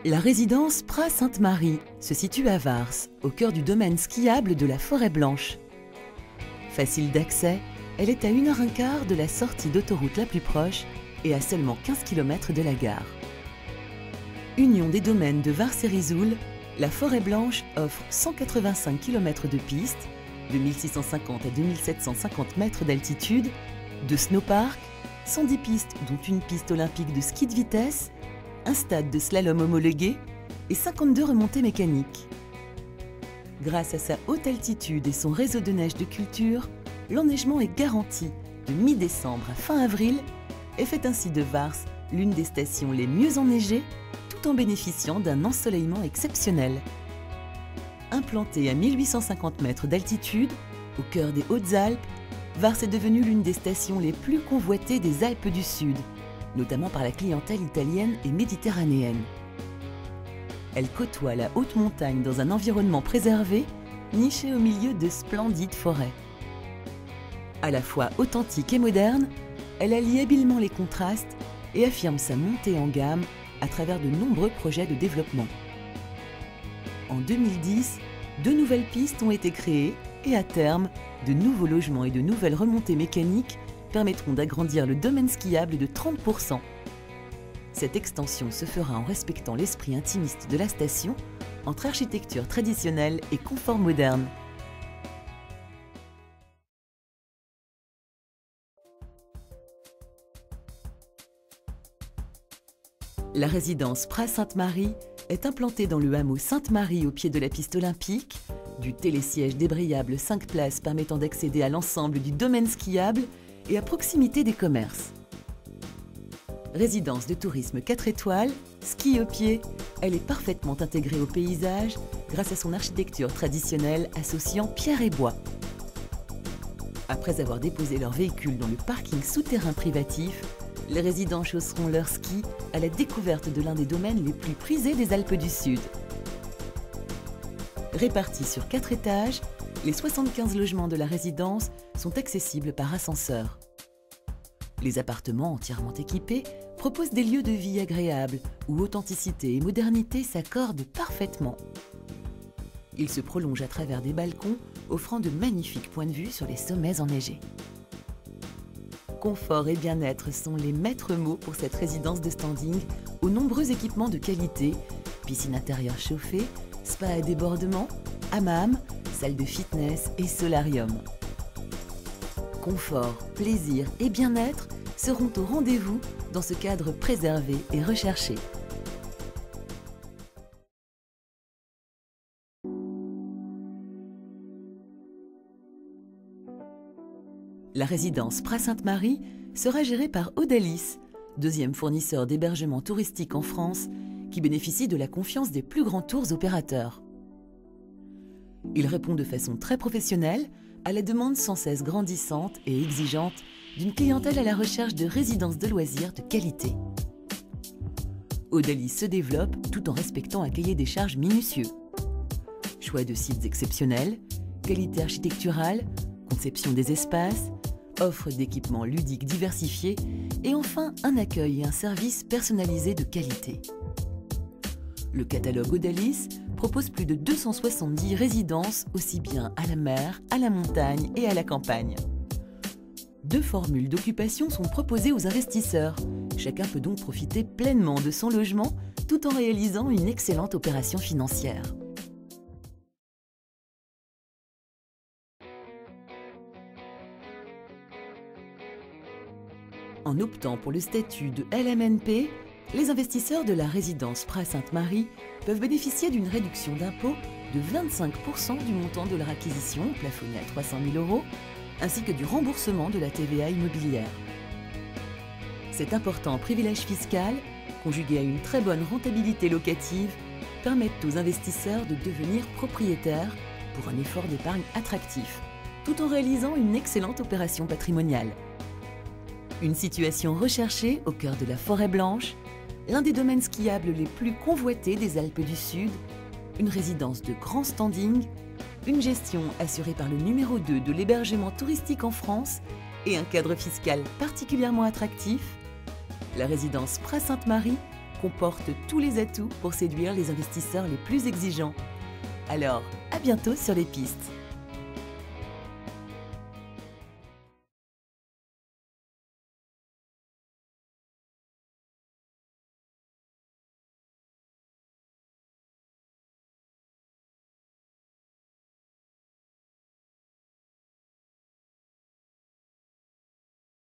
La résidence Pras-Sainte-Marie se situe à Vars, au cœur du domaine skiable de la Forêt-Blanche. Facile d'accès, elle est à 1h15 de la sortie d'autoroute la plus proche et à seulement 15 km de la gare. Union des domaines de Vars et Risoul, la Forêt-Blanche offre 185 km de pistes, de 1650 à 2750 mètres d'altitude, de snowpark, 110 pistes dont une piste olympique de ski de vitesse, un stade de slalom homologué et 52 remontées mécaniques. Grâce à sa haute altitude et son réseau de neige de culture, l'enneigement est garanti de mi-décembre à fin avril et fait ainsi de Vars l'une des stations les mieux enneigées, tout en bénéficiant d'un ensoleillement exceptionnel. Implantée à 1850 mètres d'altitude, au cœur des Hautes-Alpes, Vars est devenue l'une des stations les plus convoitées des Alpes du Sud, notamment par la clientèle italienne et méditerranéenne. Elle côtoie la haute montagne dans un environnement préservé, niché au milieu de splendides forêts. À la fois authentique et moderne, elle allie habilement les contrastes et affirme sa montée en gamme à travers de nombreux projets de développement. En 2010, 2 nouvelles pistes ont été créées et à terme, de nouveaux logements et de nouvelles remontées mécaniques permettront d'agrandir le domaine skiable de 30%. Cette extension se fera en respectant l'esprit intimiste de la station, entre architecture traditionnelle et confort moderne. La résidence Pras-Sainte-Marie est implantée dans le hameau Sainte-Marie au pied de la piste olympique, du télésiège débrayable 5 places permettant d'accéder à l'ensemble du domaine skiable et à proximité des commerces. Résidence de tourisme 4 étoiles, ski au pied, elle est parfaitement intégrée au paysage grâce à son architecture traditionnelle associant pierre et bois. Après avoir déposé leur véhicule dans le parking souterrain privatif, les résidents chausseront leurs skis à la découverte de l'un des domaines les plus prisés des Alpes du Sud. Répartis sur 4 étages, les 75 logements de la résidence sont accessibles par ascenseur. Les appartements entièrement équipés proposent des lieux de vie agréables où authenticité et modernité s'accordent parfaitement. Ils se prolongent à travers des balcons offrant de magnifiques points de vue sur les sommets enneigés. Confort et bien-être sont les maîtres mots pour cette résidence de standing aux nombreux équipements de qualité, piscine intérieure chauffée, spa à débordement, hammam, salle de fitness et solarium. Confort, plaisir et bien-être seront au rendez-vous dans ce cadre préservé et recherché. La résidence Pras-Sainte-Marie sera gérée par Odalis, deuxième fournisseur d'hébergement touristique en France, qui bénéficie de la confiance des plus grands tours opérateurs. Il répond de façon très professionnelle à la demande sans cesse grandissante et exigeante d'une clientèle à la recherche de résidences de loisirs de qualité. Odalis se développe tout en respectant un cahier des charges minutieux. Choix de sites exceptionnels, qualité architecturale, conception des espaces, offre d'équipements ludiques diversifiés et enfin un accueil et un service personnalisé de qualité. Le catalogue Odalis propose plus de 270 résidences aussi bien à la mer, à la montagne et à la campagne. 2 formules d'occupation sont proposées aux investisseurs. Chacun peut donc profiter pleinement de son logement tout en réalisant une excellente opération financière. En optant pour le statut de LMNP, les investisseurs de la résidence Pras-Sainte-Marie peuvent bénéficier d'une réduction d'impôt de 25% du montant de leur acquisition, plafonné à 300 000 €, ainsi que du remboursement de la TVA immobilière. Cet important privilège fiscal, conjugué à une très bonne rentabilité locative, permettent aux investisseurs de devenir propriétaires pour un effort d'épargne attractif, tout en réalisant une excellente opération patrimoniale. Une situation recherchée au cœur de la Forêt-Blanche, l'un des domaines skiables les plus convoités des Alpes du Sud, une résidence de grand standing, une gestion assurée par le numéro 2 de l'hébergement touristique en France et un cadre fiscal particulièrement attractif, la résidence Pras-Sainte-Marie comporte tous les atouts pour séduire les investisseurs les plus exigeants. Alors, à bientôt sur les pistes.